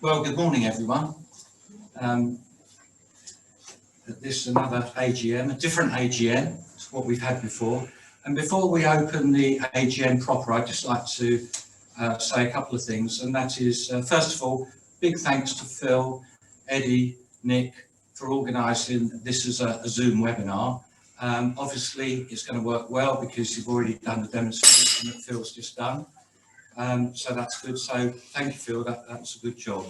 Well, good morning, everyone. This is another AGM, a different AGM to what we've had before. And before we open the AGM proper, I'd just like to say a couple of things. And that is, first of all, big thanks to Phil, Eddie, Nick, for organising this as a Zoom webinar. Obviously, it's going to work well because you've already done the demonstration that Phil's just done. So that's good. So thank you, Phil. That was a good job.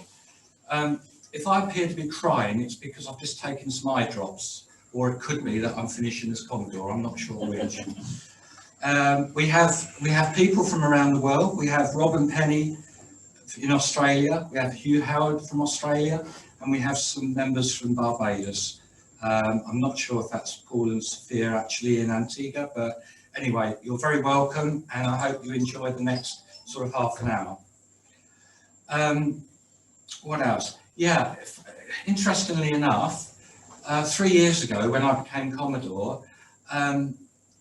If I appear to be crying, it's because I've just taken some eye drops, or it could be that I'm finishing as Commodore. I'm not sure which. We have people from around the world. We have Rob and Penny in Australia. We have Hugh Howard from Australia, and we have some members from Barbados. I'm not sure if that's Paul and Sophia actually in Antigua, but anyway, you're very welcome, and I hope you enjoy the next sort of half an hour. What else? Yeah, interestingly enough, 3 years ago when I became Commodore,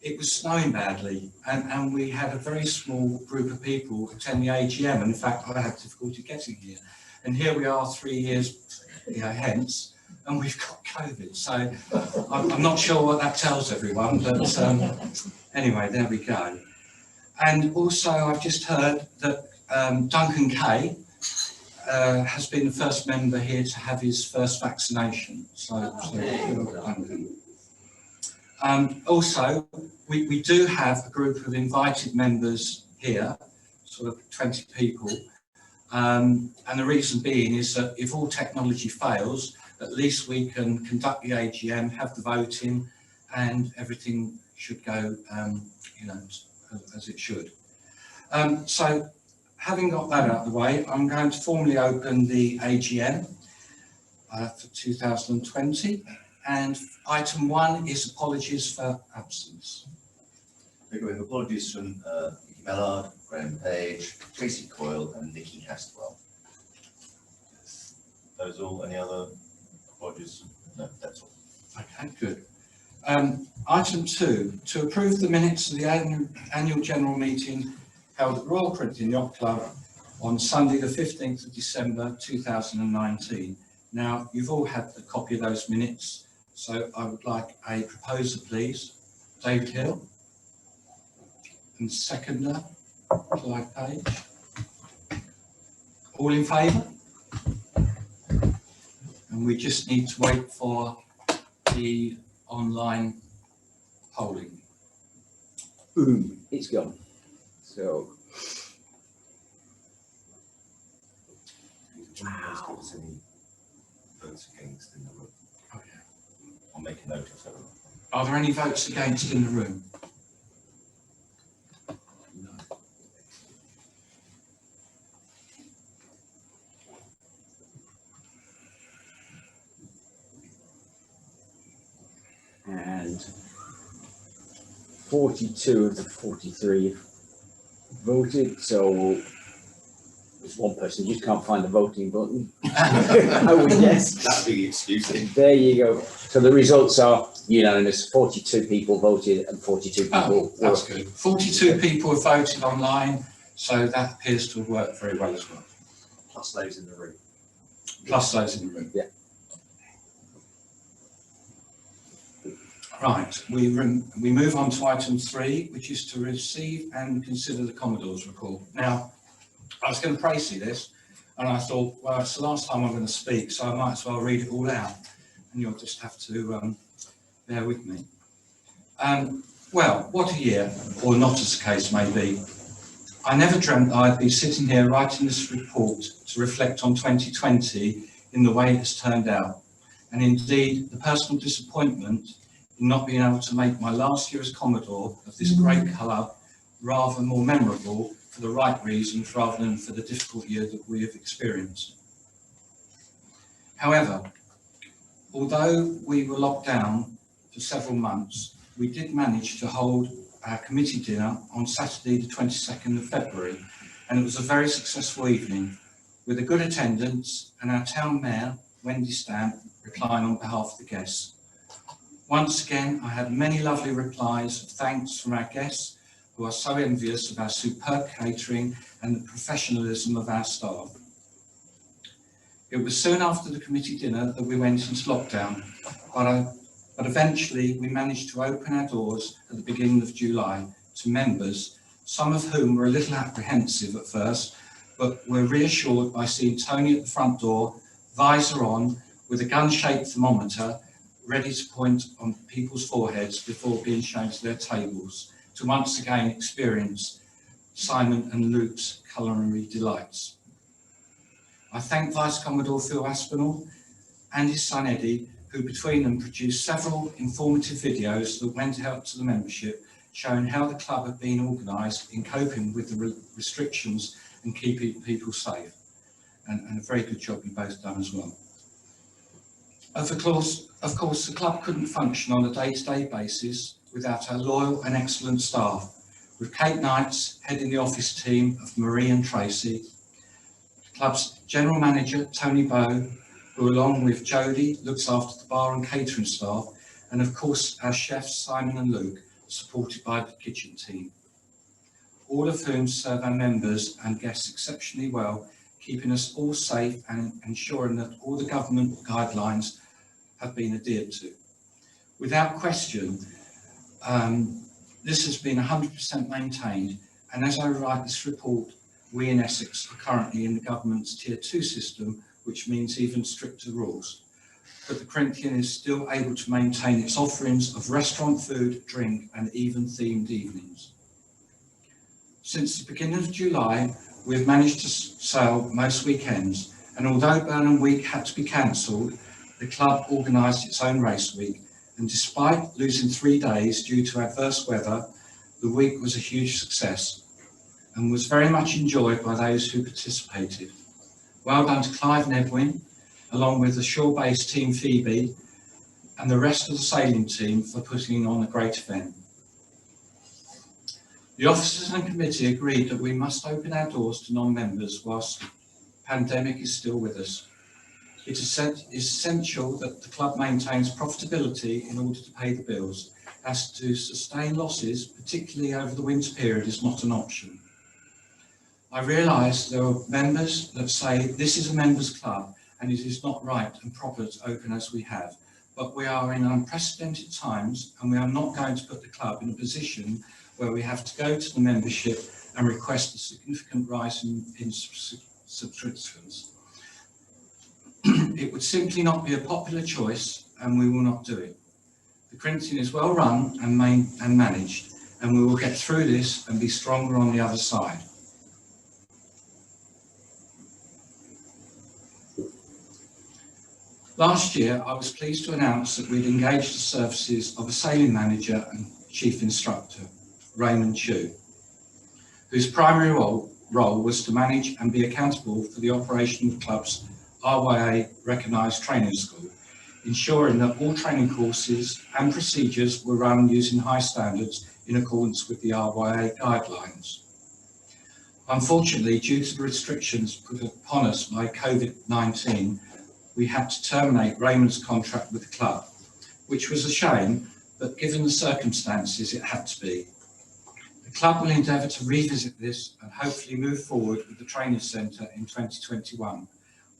it was snowing badly, and we had a very small group of people attend the AGM, and in fact I had difficulty getting here. And here we are 3 years hence, and we've got COVID, so I'm not sure what that tells everyone, but anyway, there we go. And also I've just heard that Duncan Kay has been the first member here to have his first vaccination. So Duncan. Also, we do have a group of invited members here, sort of 20 people. And the reason being is that if all technology fails, at least we can conduct the AGM, have the voting, and everything should go, as it should. So, having got that out of the way, I'm going to formally open the AGM for 2020. And item 1 is apologies for absence. We have apologies from Nicky Mallard, Graham Page, Tracy Coyle, and Nikki Hastwell. Those all? Any other apologies? No, that's all. Okay, good. Item 2, to approve the minutes of the annual general meeting held at Royal Corinthian Yacht Club on Sunday the 15th of December 2019. Now, you've all had a copy of those minutes, so I would like a proposer, please. David Hill. And seconder, Clive Page. All in favour? And we just need to wait for the online polling. Boom, it's gone. So, Wow. Any votes against in the room? Oh, yeah. I'll make a note of that. Are there any votes against in the room? No. and 42 of the 43 voted, so there's one person who just can't find the voting button. I would guess. That'd be the excuse. There you go. So the results are unanimous. 42 people voted and 42 people were. That's good. 42 people have voted online, so that appears to have worked very well as well. Plus those in the room. Plus those in the room. Yeah. Right, we move on to item 3, which is to receive and consider the Commodore's report. Now, I was going to praise this, and I thought, well, it's the last time I'm going to speak, so I might as well read it all out, and you'll just have to bear with me. Well, what a year, or not as the case may be. I never dreamt I'd be sitting here writing this report to reflect on 2020 in the way it has turned out, and indeed the personal disappointment in not being able to make my last year as Commodore of this great club rather more memorable for the right reasons rather than for the difficult year that we have experienced. However, although we were locked down for several months, we did manage to hold our committee dinner on Saturday the 22nd of February, and it was a very successful evening with a good attendance and our town mayor, Wendy Stamp, replying on behalf of the guests. Once again, I had many lovely replies of thanks from our guests who are so envious of our superb catering and the professionalism of our staff. It was soon after the committee dinner that we went into lockdown, but eventually we managed to open our doors at the beginning of July to members, some of whom were a little apprehensive at first, but were reassured by seeing Tony at the front door, visor on, with a gun-shaped thermometer, ready to point on people's foreheads before being shown to their tables, to once again experience Simon and Luke's culinary delights. I thank Vice Commodore Phil Aspinall and his son Eddie, who between them produced several informative videos that went out to the membership, showing how the club had been organised in coping with the restrictions and keeping people safe. And a very good job you both done as well. Of course, the club couldn't function on a day-to-day basis without our loyal and excellent staff, with Kate Knights heading the office team of Marie and Tracy, the club's general manager, Tony Bow, who along with Jodie looks after the bar and catering staff, and of course our chefs, Simon and Luke, supported by the kitchen team, all of whom serve our members and guests exceptionally well, keeping us all safe and ensuring that all the government guidelines have been adhered to. Without question, this has been 100% maintained, and as I write this report, we in Essex are currently in the government's Tier 2 system, which means even stricter rules. But the Corinthian is still able to maintain its offerings of restaurant food, drink, and even themed evenings. Since the beginning of July, we've managed to sail most weekends, and although Burnham Week had to be cancelled, the club organised its own race week, and despite losing 3 days due to adverse weather, the week was a huge success and was very much enjoyed by those who participated. Well done to Clive and Edwin, along with the shore-based team Phoebe and the rest of the sailing team for putting on a great event. The officers and committee agreed that we must open our doors to non-members whilst the pandemic is still with us. It is essential that the club maintains profitability in order to pay the bills, as to sustain losses, particularly over the winter period, is not an option. I realise there are members that say this is a members' club and it is not right and proper to open as we have, but we are in unprecedented times and we are not going to put the club in a position where we have to go to the membership and request a significant rise in subscriptions. It would simply not be a popular choice and we will not do it. The Corinthian is well run and managed, and we will get through this and be stronger on the other side. Last year, I was pleased to announce that we'd engaged the services of a sailing manager and chief instructor, Raymond Chu, whose primary role was to manage and be accountable for the operation of the club's RYA recognised training school, ensuring that all training courses and procedures were run using high standards in accordance with the RYA guidelines. Unfortunately, due to the restrictions put upon us by COVID-19, we had to terminate Raymond's contract with the club, which was a shame, but given the circumstances, it had to be. The club will endeavour to revisit this and hopefully move forward with the training centre in 2021,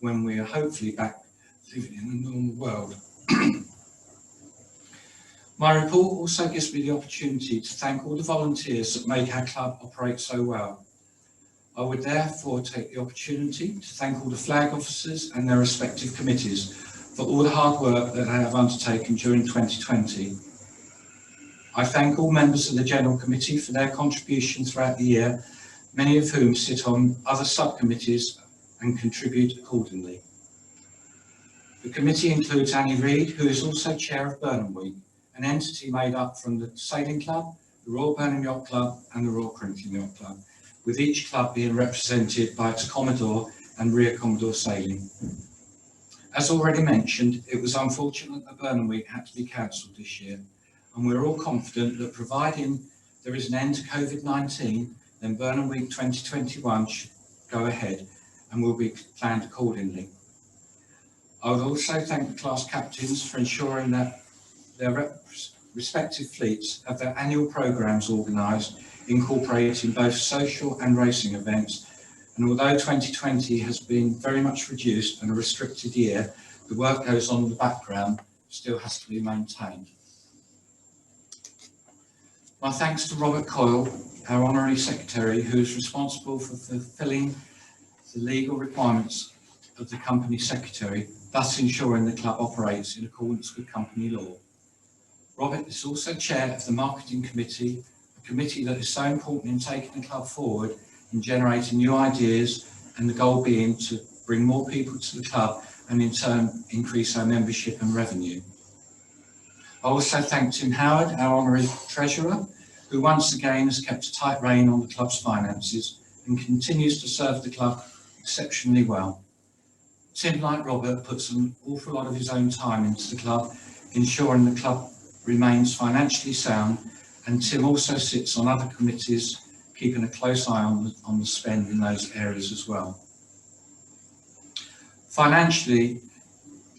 when we are hopefully back living in a normal world. My report also gives me the opportunity to thank all the volunteers that make our club operate so well. I would therefore take the opportunity to thank all the flag officers and their respective committees for all the hard work that they have undertaken during 2020. I thank all members of the General Committee for their contribution throughout the year, many of whom sit on other subcommittees and contribute accordingly. The committee includes Annie Reid, who is also chair of Burnham Week, an entity made up from the Sailing Club, the Royal Burnham Yacht Club and the Royal Corinthian Yacht Club, with each club being represented by its Commodore and Rear Commodore Sailing. As already mentioned, it was unfortunate that Burnham Week had to be cancelled this year, and we're all confident that providing there is an end to COVID-19, then Burnham Week 2021 should go ahead and will be planned accordingly. I would also thank the class captains for ensuring that their respective fleets have their annual programmes organised, incorporating both social and racing events, And although 2020 has been very much reduced and a restricted year, the work goes on in the background, still has to be maintained. My thanks to Robert Coyle, our Honorary Secretary, who is responsible for fulfilling the legal requirements of the Company Secretary, thus ensuring the club operates in accordance with company law. Robert is also Chair of the Marketing Committee, a committee that is so important in taking the club forward in generating new ideas, and the goal being to bring more people to the club and in turn increase our membership and revenue. I also thank Tim Howard, our Honorary Treasurer, who once again has kept a tight rein on the club's finances and continues to serve the club exceptionally well. Tim, like Robert, puts an awful lot of his own time into the club, ensuring the club remains financially sound, and Tim also sits on other committees, keeping a close eye on the spend in those areas as well. Financially,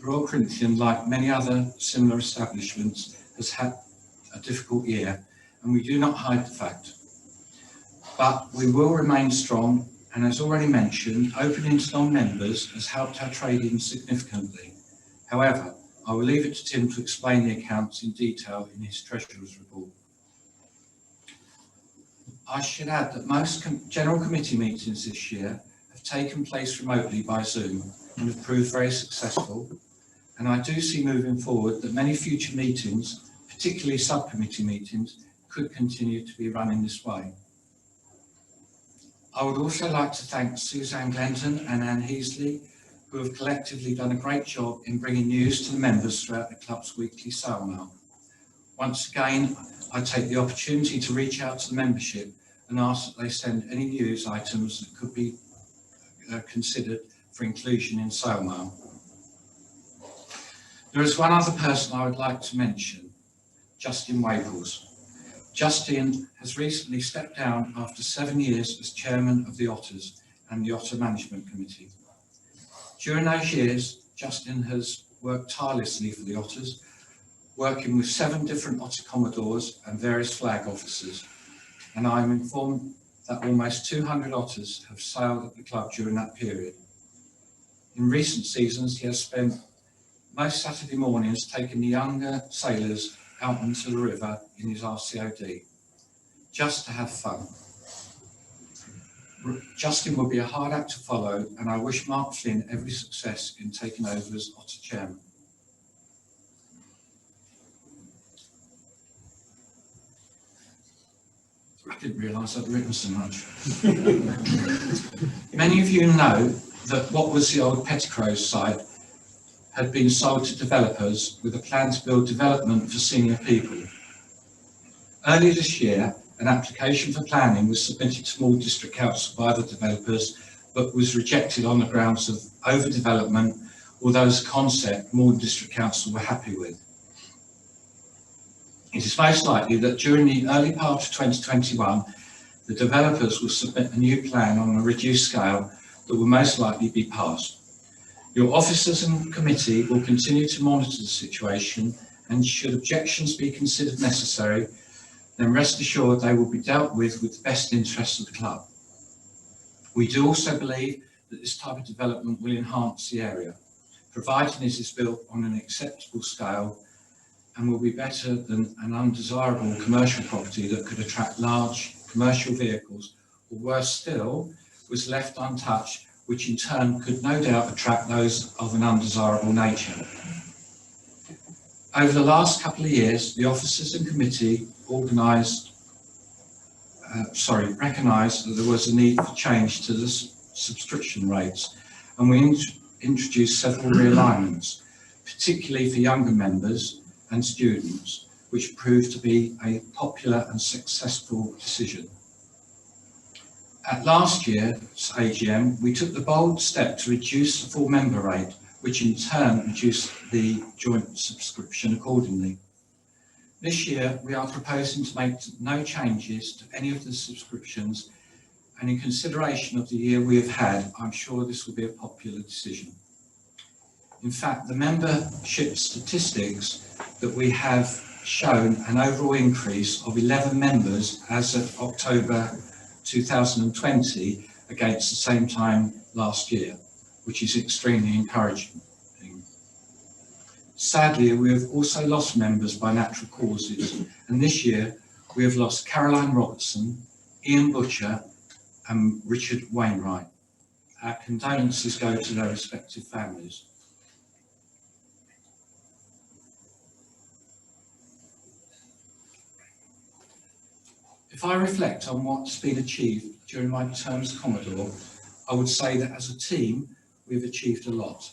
Royal Corinthian, like many other similar establishments, has had a difficult year, and we do not hide the fact. But we will remain strong, and as already mentioned, opening to non-members has helped our trading significantly. However, I will leave it to Tim to explain the accounts in detail in his Treasurer's report. I should add that most general committee meetings this year have taken place remotely by Zoom and have proved very successful, and I do see moving forward that many future meetings, particularly subcommittee meetings, could continue to be run in this way. I would also like to thank Suzanne Glenton and Anne Heasley, who have collectively done a great job in bringing news to the members throughout the club's weekly sale mail. Once again, I take the opportunity to reach out to the membership and ask that they send any news items that could be considered for inclusion in sale mail. There is one other person I would like to mention, Justin Waples. Justin has recently stepped down after 7 years as chairman of the Otters and the Otter Management Committee. During those years, Justin has worked tirelessly for the Otters, working with 7 different Otter Commodores and various flag officers. And I am informed that almost 200 Otters have sailed at the club during that period. In recent seasons, he has spent most Saturday mornings taking the younger sailors out onto the river in his RCOD, just to have fun. Justin will be a hard act to follow, and I wish Mark Flynn every success in taking over as Otter chairman. I didn't realise I'd written so much. Many of you know that what was the old Petticrows site had been sold to developers with a plan to build development for senior people. Earlier this year, an application for planning was submitted to Moore District Council by the developers, but was rejected on the grounds of overdevelopment, although as a concept, Moore District Council were happy with. It is most likely that during the early part of 2021, the developers will submit a new plan on a reduced scale that will most likely be passed. Your officers and committee will continue to monitor the situation, and should objections be considered necessary, then rest assured they will be dealt with the best interests of the club. We do also believe that this type of development will enhance the area, providing it is built on an acceptable scale, and will be better than an undesirable commercial property that could attract large commercial vehicles, or worse still, was left untouched, which in turn could no doubt attract those of an undesirable nature. Over the last couple of years, the officers and committee recognised that there was a need for change to the subscription rates, and we introduced several realignments, particularly for younger members and students, which proved to be a popular and successful decision. At last year's AGM, we took the bold step to reduce the full member rate, which in turn reduced the joint subscription accordingly. This year, we are proposing to make no changes to any of the subscriptions, and in consideration of the year we have had, I'm sure this will be a popular decision. In fact, the membership statistics that we have shown an overall increase of 11 members as of October 2020, against the same time last year, which is extremely encouraging. Sadly, we have also lost members by natural causes, and this year we have lost Caroline Robertson, Ian Butcher, and Richard Wainwright. Our condolences go to their respective families. If I reflect on what's been achieved during my term as Commodore, I would say that as a team, we've achieved a lot.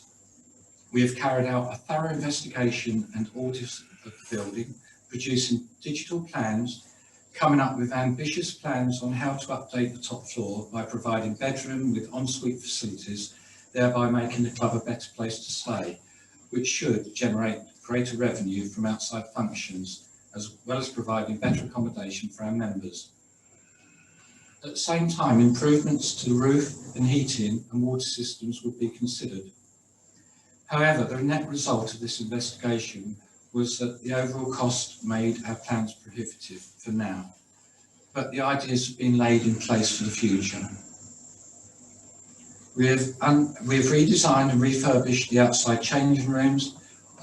We have carried out a thorough investigation and audit of the building, producing digital plans, coming up with ambitious plans on how to update the top floor by providing bedroom with ensuite facilities, thereby making the club a better place to stay, which should generate greater revenue from outside functions, as well as providing better accommodation for our members. At the same time, improvements to the roof and heating and water systems would be considered. However, the net result of this investigation was that the overall cost made our plans prohibitive for now, but the ideas have been laid in place for the future. We have redesigned and refurbished the outside changing rooms,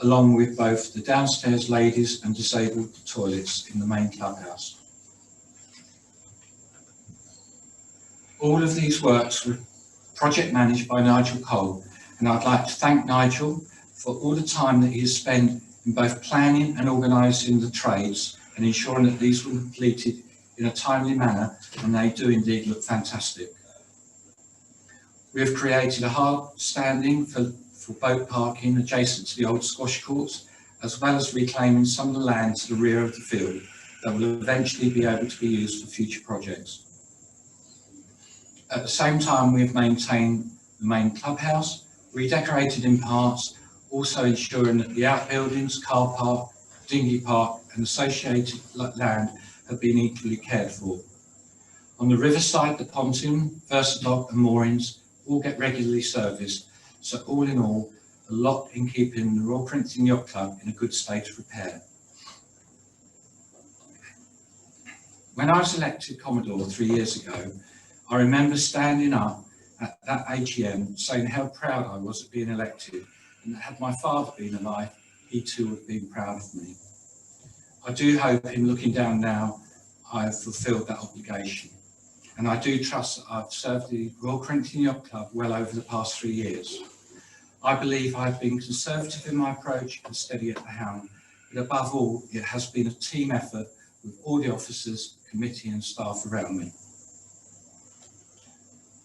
along with both the downstairs ladies and disabled toilets in the main clubhouse. All of these works were project managed by Nigel Cole, and I'd like to thank Nigel for all the time that he has spent in both planning and organising the trades and ensuring that these were completed in a timely manner, and they do indeed look fantastic. We have created a hard standing for boat parking adjacent to the old squash courts, as well as reclaiming some of the land to the rear of the field that will eventually be able to be used for future projects. At the same time, we have maintained the main clubhouse, redecorated in parts, also ensuring that the outbuildings, car park, dinghy park and associated land have been equally cared for. On the riverside, the pontoon, Versadock and moorings all get regularly serviced, so all in all, a lot in keeping the Royal Corinthian Yacht Club in a good state of repair. When I was elected Commodore 3 years ago, I remember standing up at that AGM saying how proud I was of being elected, and that had my father been alive, he too would have been proud of me. I do hope in looking down now, I have fulfilled that obligation. And I do trust that I've served the Royal Corinthian Yacht Club well over the past 3 years. I believe I've been conservative in my approach and steady at the helm, but above all, it has been a team effort with all the officers, committee and staff around me.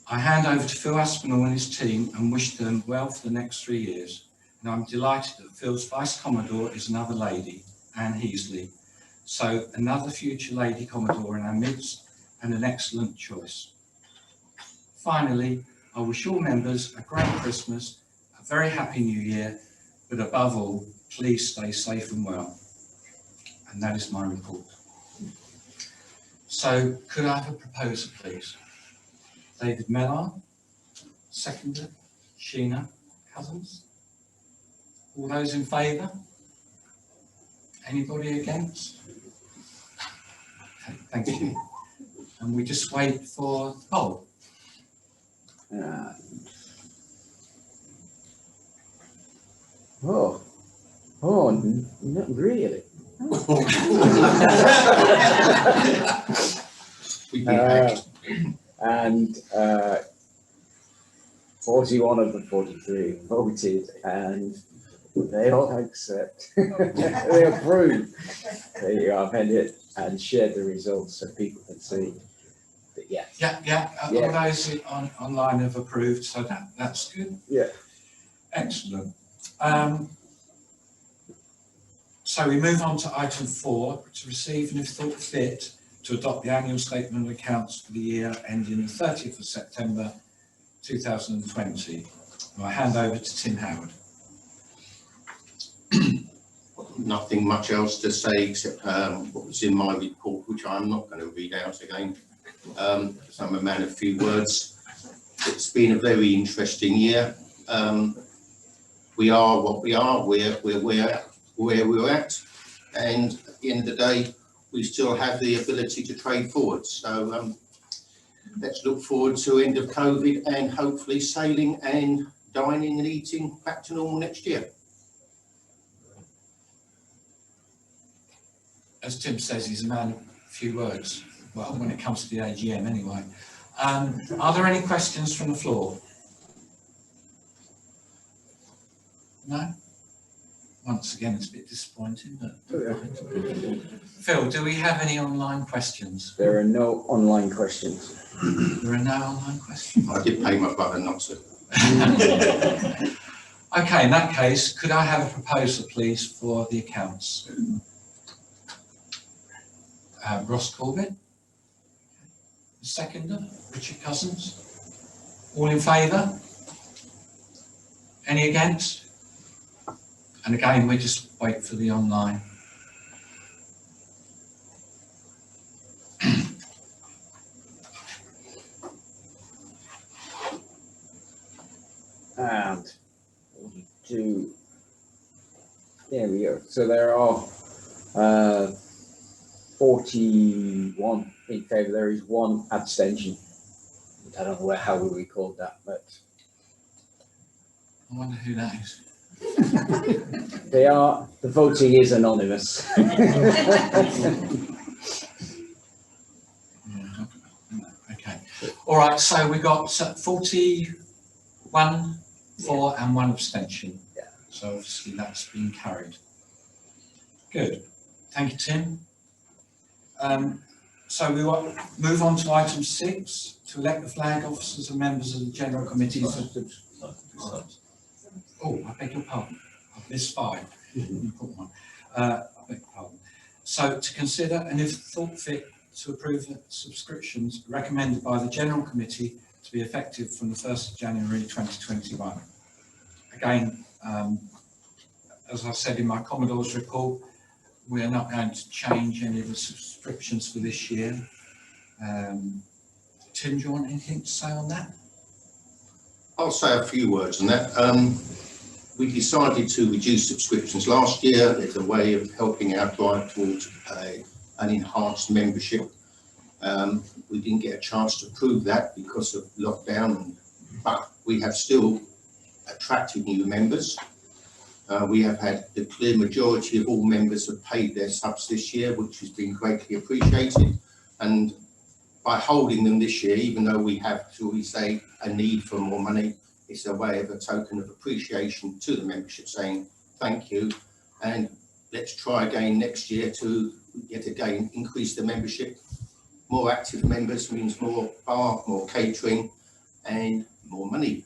I hand over to Phil Aspinall and his team and wish them well for the next 3 years. And I'm delighted that Phil's Vice Commodore is another lady, Anne Heasley. So another future Lady Commodore in our midst and an excellent choice. Finally, I wish all members a great Christmas, a very happy New Year, but above all, please stay safe and well. And that is my report. So could I have a proposer, please? David Mellard, seconder, Sheena Cousins. All those in favour? Anybody against? Okay, thank you. And we just wait for the poll. Not really. And 41 of the 43 voted, and they all accept. They approve. There you go. I've ended and shared the results so people can see. But yeah. Yeah. All those online have approved, so that's good. Yeah. Excellent. So we move on to item 4, to receive and if thought fit to adopt the annual statement of accounts for the year ending the 30th of September 2020. I hand over to Tim Howard. Nothing much else to say except what was in my report, which I'm not going to read out again. Because I'm a man of few words. It's been a very interesting year. We are what we are. We're where we're at, and at the end of the day, we still have the ability to trade forward. So let's look forward to end of COVID and hopefully sailing and dining and eating back to normal next year. As Tim says, he's a man of few words. Well, when it comes to the AGM anyway. Are there any questions from the floor? No? Once again, it's a bit disappointing, but... Phil, do we have any online questions? There are no online questions. There are no online questions? I did pay my brother not to. Okay, in that case, could I have a proposal, please, for the accounts? Ross Corbett. The seconder, Richard Cousins. All in favour? Any against? And again, we just wait for the online. And 42. There we go. So there are 41 in favour. There is one abstention. I don't know how we record that, but I wonder who that is. the voting is anonymous. Okay. All right. So we got 41 for and one abstention. Yeah. So obviously that's been carried. Good. Thank you, Tim. So we will move on to item 6, to elect the flag officers and members of the general committees. Oh, I beg your pardon. I've missed 5. Important one. I beg your pardon. So to consider and if thought fit to approve the subscriptions recommended by the general committee to be effective from the 1st of January 2021. Again, as I said in my Commodore's report, we are not going to change any of the subscriptions for this year. Tim, do you want anything to say on that? I'll say a few words on that. We decided to reduce subscriptions last year. It's a way of helping our client towards an enhanced membership. We didn't get a chance to prove that because of lockdown, but we have still attracted new members. We have had the clear majority of all members have paid their subs this year, which has been greatly appreciated. And by holding them this year, even though we have, shall we say, a need for more money, it's a way of a token of appreciation to the membership, saying thank you, and let's try again next year to yet again increase the membership. More active members means more bar, more catering, and more money.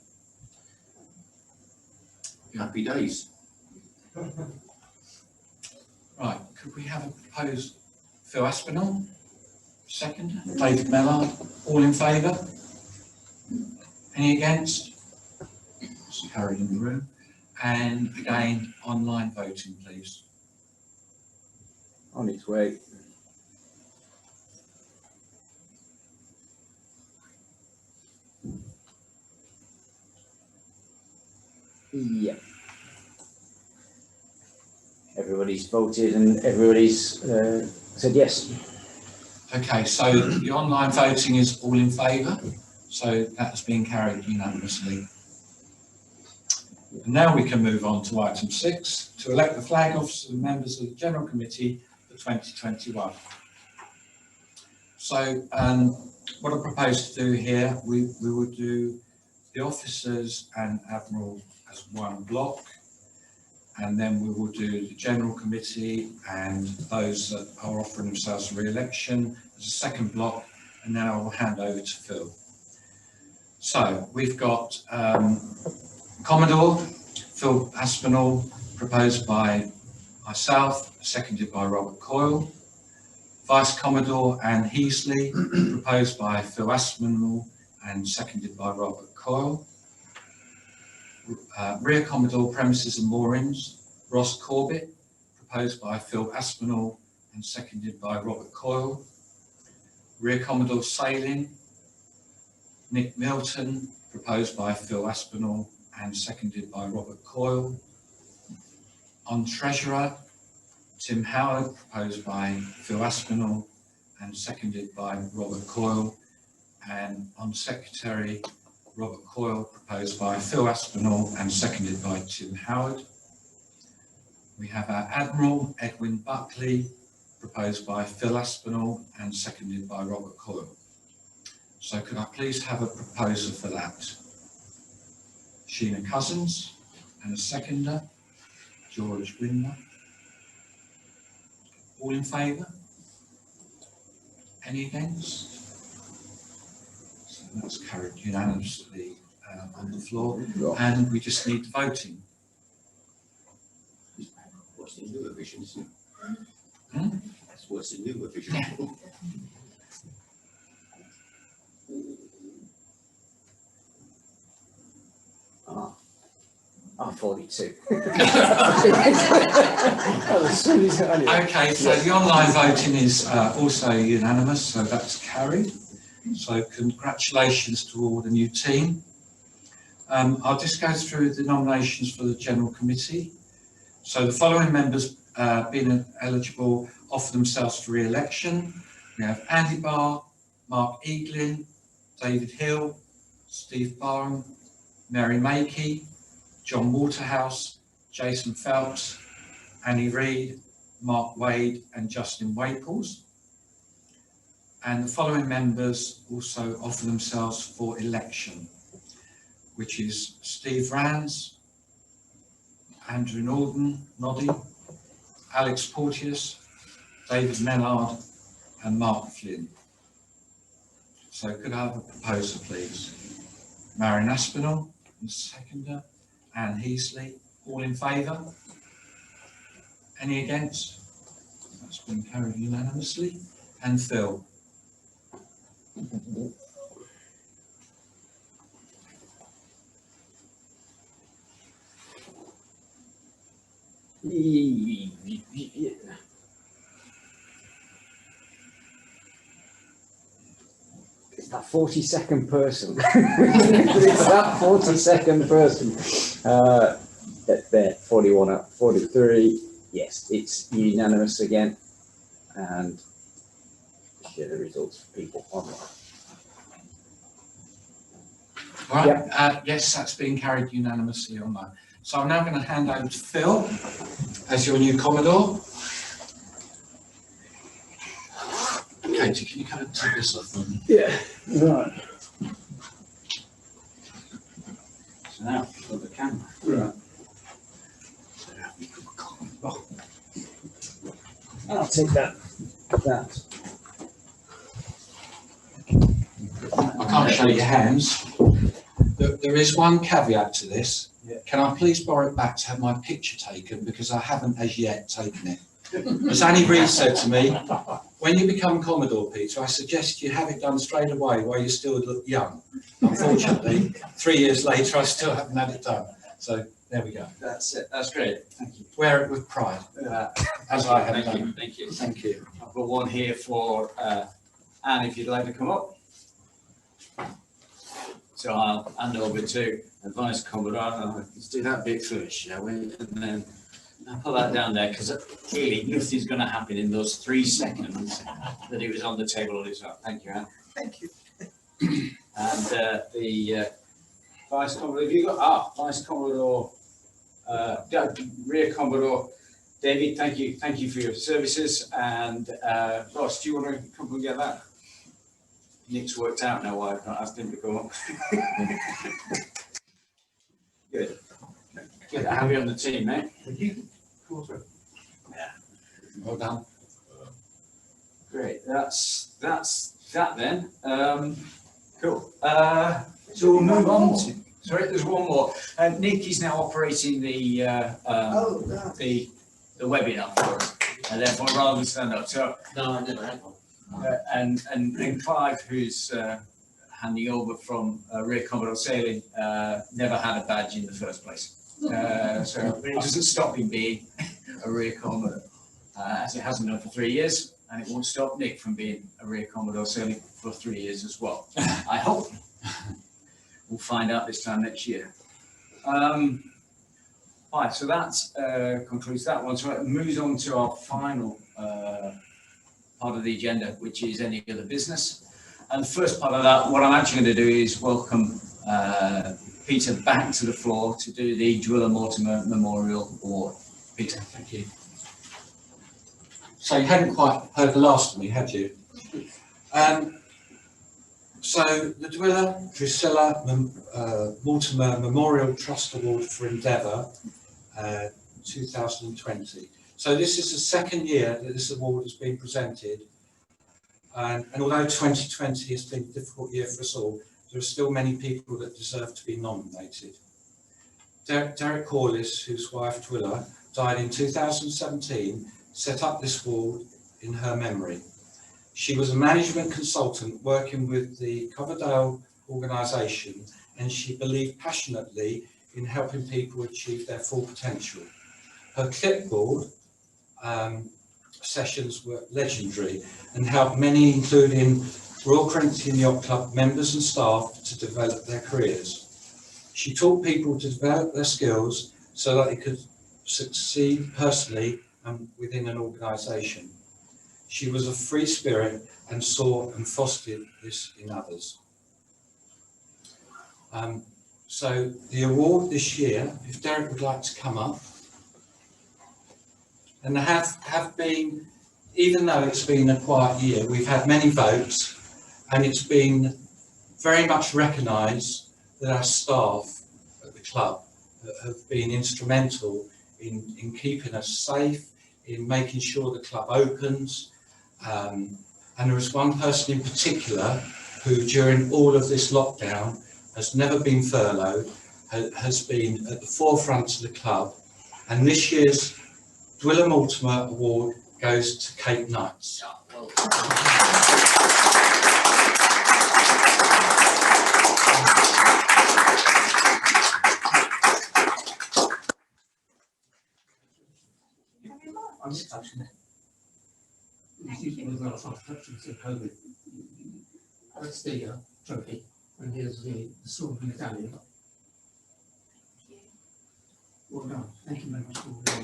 Happy days. Right, could we have a proposed Phil Aspinall, second, David Mellard, all in favour? Any against? It's carried in the room. And again, online voting, please. On its way. Yeah. Everybody's voted and everybody's said yes. Okay, so the online voting is all in favour, so that's been carried unanimously. And now we can move on to item 6, to elect the flag officers and members of the General Committee for 2021. So what I propose to do here, we will do the officers and Admiral as one block, and then we will do the General Committee and those that are offering themselves for re-election as a second block, and then I will hand over to Phil. So we've got Commodore, Phil Aspinall, proposed by myself, seconded by Robert Coyle. Vice Commodore Anne Heasley, proposed by Phil Aspinall and seconded by Robert Coyle. Rear Commodore Premises and Moorings, Ross Corbett, proposed by Phil Aspinall and seconded by Robert Coyle. Rear Commodore Sailing, Nick Milton, proposed by Phil Aspinall and seconded by Robert Coyle. On Treasurer, Tim Howard, proposed by Phil Aspinall and seconded by Robert Coyle. and on secretary, Robert Coyle, proposed by Phil Aspinall and seconded by Tim Howard. We have our Admiral, Edwin Buckley, proposed by Phil Aspinall and seconded by Robert Coyle. So could I please have a proposer for that? Sheena Cousins, and a seconder, George Windler. All in favour? Any against? So that's carried unanimously on the floor, and we just need voting. What's the new revision, isn't it? Hmm? That's what's the new revision. Ah, 42. Okay, so the online voting is also unanimous, so that's carried. So congratulations to all the new team. I'll just go through the nominations for the General Committee. So the following members being eligible offer themselves for re-election. We have Andy Barr, Mark Eaglin, David Hill, Steve Barham, Mary Makey, John Waterhouse, Jason Phelps, Annie Reid, Mark Wade and Justin Waples. And the following members also offer themselves for election, which is Steve Rands, Andrew Noddy, Alex Porteous, David Mellard and Mark Flynn. So could I have a proposer, please? Marion Aspinall, the seconder, Anne Heasley, all in favour? Any against? That's been carried unanimously. And Phil? It's that 42nd person. It's that 42nd person. There, 41 up, 43. Yes, it's unanimous again. And share the results for people online. Right, yes, that's been carried unanimously online. So I'm now going to hand over to Phil as your new Commodore. Katie, can you kind of take this off for me? Yeah, right. So now for the camera. Right. So now we put a Commodore. I'll take that. I can't show your hands. There is one caveat to this. Yeah. Can I please borrow it back to have my picture taken, because I haven't as yet taken it. As Annie Reid said to me, when you become Commodore, Peter, I suggest you have it done straight away while you still look young. Unfortunately, 3 years later, I still haven't had it done. So there we go. That's it. That's great. Thank you. Wear it with pride, as I have Thank you. done. Thank you. Thank you. I've got one here for Anne, if you'd like to come up. So I'll hand over to Vice Commodore. Let's do that bit first, shall we? And then I'll put that down there, because clearly nothing's going to happen in those 3 seconds that it was on the table on its own. Thank you, Anne. Thank you. And the Vice Commodore, have you got, Vice Commodore, Rear Commodore David, thank you for your services. And Ross, do you want to come and get that? Nick's worked out now why I've not asked him to come up. Good. Good to have you on the team, mate. Thank you. Yeah. Well done. Great. That's that then. Cool. So we'll move on to. Sorry, there's one more. Nick is now operating the webinar for us, and therefore rather than stand up. So No, I never had one. and Clive, who's handing over from Rear Commodore Sailing, never had a badge in the first place. So it doesn't stop him being a Rear Commodore, as it hasn't done for 3 years, and it won't stop Nick from being a Rear Commodore Sailing for 3 years as well. I hope. We'll find out this time next year. All right, so that concludes that one. So it moves on to our final part of the agenda, which is any other business. And the first part of that, what I'm actually going to do is welcome Peter back to the floor to do the Dwyer-Mortimer Memorial Award. Peter. Thank you. So you hadn't quite heard the last of me, had you? So the Dwyer-Mortimer Memorial Trust Award for Endeavour 2020. So this is the second year that this award has been presented. And although 2020 has been a difficult year for us all, there are still many people that deserve to be nominated. Derek Corliss, whose wife Twilla died in 2017, set up this award in her memory. She was a management consultant working with the Coverdale organisation, and she believed passionately in helping people achieve their full potential. Her clipboard sessions were legendary and helped many, including Royal Corinthian Yacht Club members and staff, to develop their careers. She taught people to develop their skills so that they could succeed personally and within an organisation. She was a free spirit and saw and fostered this in others. So the award this year, if Derek would like to come up, and there have been, even though it's been a quiet year, we've had many votes, and it's been very much recognised that our staff at the club have been instrumental in keeping us safe, in making sure the club opens. And there is one person in particular who, during all of this lockdown, has never been furloughed, has been at the forefront of the club. And this year's Dwyer-Mortimer Award goes to Kate Knights. I'm just touching it. That's the trophy, and here's the sword medallion. Well done. Thank you very much for all that.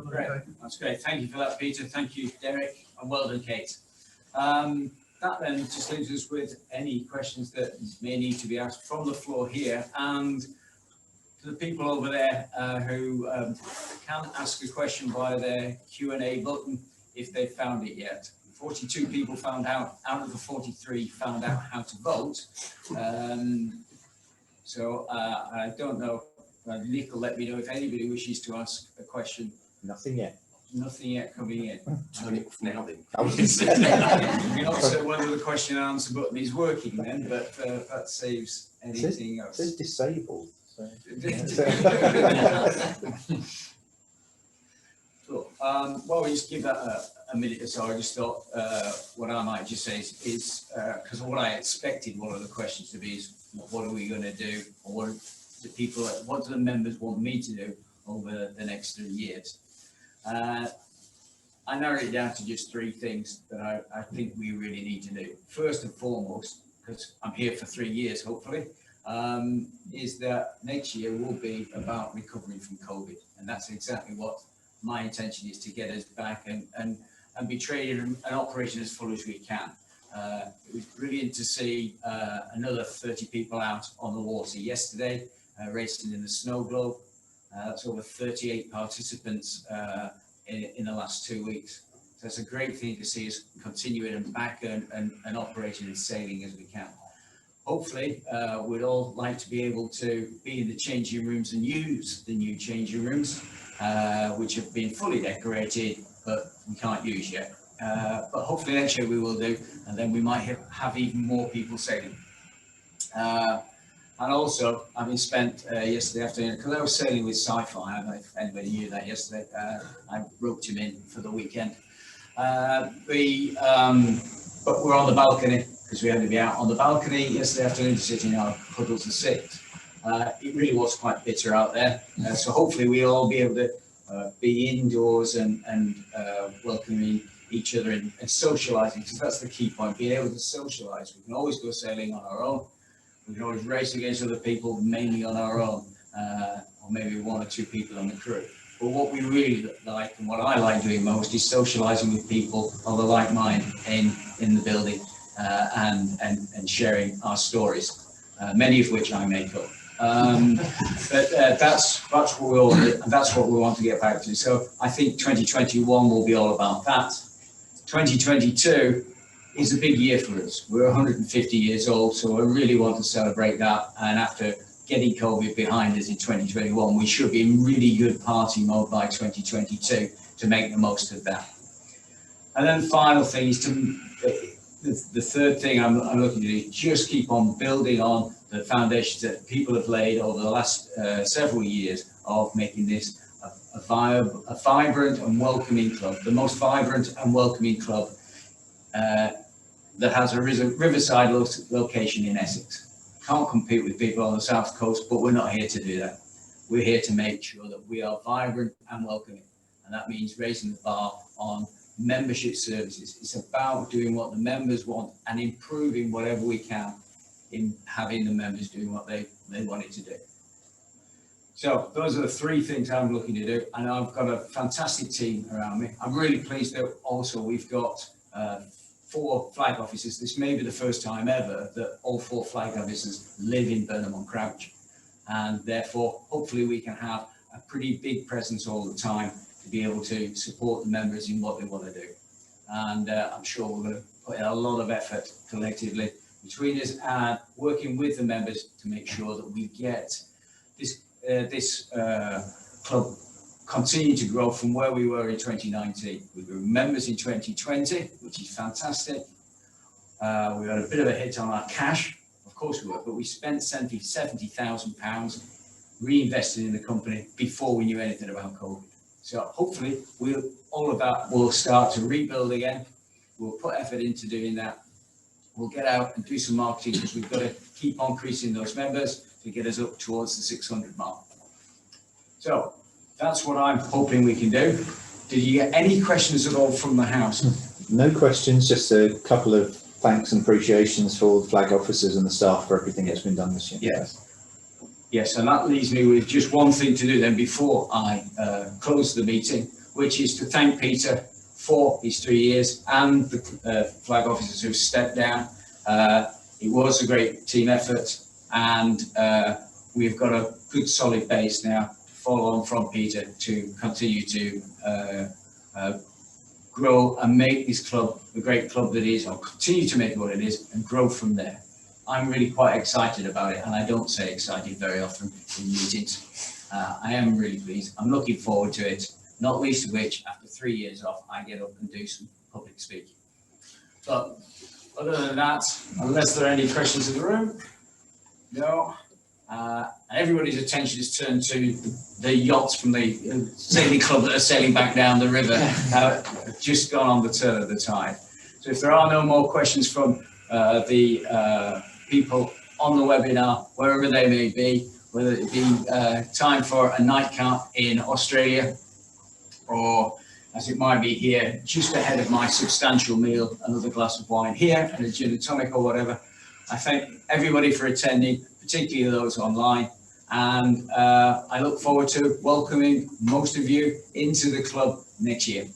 Great. That's great. Thank you for that, Peter. Thank you, Derek, and well done, Kate. That then just leaves us with any questions that may need to be asked from the floor here, and to the people over there who can ask a question via their Q&A button if they've found it yet. 42 people found out of the 43 found out how to vote. So I don't know. Nick will let me know if anybody wishes to ask a question. Nothing yet. Nothing yet coming in. Turn it off now then. I was gonna say. We're not sure whether the question and answer button is working then, but that saves anything It says else. disabled. So. Cool. Well, we just give that a minute or so. I just thought what I might just say is because what I expected one of the questions to be is, what are we going to do, or what do the members want me to do over the next 3 years? I narrowed it down to just 3 things that I think we really need to do. First and foremost, because I'm here for 3 years, hopefully, is that next year will be about recovering from COVID. And that's exactly what my intention is, to get us back and be trading and operating as full as we can. It was brilliant to see another 30 people out on the water yesterday, racing in the snow globe. That's over 38 participants in the last 2 weeks. So it's a great thing to see us continuing and back and operating and sailing as we can. Hopefully, we'd all like to be able to be in the changing rooms and use the new changing rooms, which have been fully decorated, but we can't use yet. But hopefully next year we will do, and then we might have even more people sailing. And also, having spent yesterday afternoon, because I was sailing with Sci-Fi, I don't know if anybody knew that yesterday, I roped him in for the weekend. But we're on the balcony, because we had to be out on the balcony yesterday afternoon, sitting in our puddles and sit. It really was quite bitter out there, so hopefully we'll all be able to be indoors and welcoming each other and socialising, because that's the key point, being able to socialise. We can always go sailing on our own. We can always race against other people, mainly on our own, or maybe one or two people on the crew. But what we really like, and what I like doing most, is socialising with people of a like mind in the building, and sharing our stories, many of which I make up. But that's what we all, and that's what we want to get back to. So I think 2021 will be all about that. 2022 is a big year for us. We're 150 years old, so I really want to celebrate that. And after getting COVID behind us in 2021, we should be in really good party mode by 2022 to make the most of that. And then the final thing is the third thing I'm looking to do, just keep on building on the foundations that people have laid over the last several years of making this a vibrant and welcoming club, the most vibrant and welcoming club that has a riverside location in Essex. Can't compete with people on the south coast, but we're not here to do that. We're here to make sure that we are vibrant and welcoming, and that means raising the bar on membership services. It's about doing what the members want and improving whatever we can in having the members doing what they wanted to do. So those are the three things I'm looking to do, and I've got a fantastic team around me. I'm really pleased that also we've got 4 flag officers. This may be the first time ever that all 4 flag officers live in Burnham-On-Crouch, and therefore hopefully we can have a pretty big presence all the time to be able to support the members in what they want to do. And I'm sure we're going to put in a lot of effort collectively between us and working with the members to make sure that we get this club continue to grow from where we were in 2019. We grew members in 2020, which is fantastic. We had a bit of a hit on our cash, of course we were, but we spent £70,000 reinvesting in the company before we knew anything about COVID. So hopefully all of that will start to rebuild again. We'll put effort into doing that. We'll get out and do some marketing, because we've got to keep on increasing those members to get us up towards the 600 mark. So that's what I'm hoping we can do. Did you get any questions at all from the house? No questions, just a couple of thanks and appreciations for all the flag officers and the staff for everything that's been done this year. Yes. Yes, and that leaves me with just one thing to do then before I close the meeting, which is to thank Peter for his 3 years and the flag officers who've stepped down. It was a great team effort, and we've got a good solid base now follow on from Peter to continue to grow and make this club the great club that it is, or continue to make it what it is and grow from there. I'm really quite excited about it, and I don't say excited very often in meetings. I am really pleased. I'm looking forward to it, not least of which, after 3 years off, I get up and do some public speaking. But other than that, unless there are any questions in the room, no. Everybody's attention is turned to the yachts from the sailing club that are sailing back down the river, just gone on the turn of the tide. So if there are no more questions from the people on the webinar, wherever they may be, whether it be time for a nightcap in Australia, or as it might be here, just ahead of my substantial meal, another glass of wine here and a gin and tonic or whatever. I thank everybody for attending, particularly those online, and I look forward to welcoming most of you into the club next year.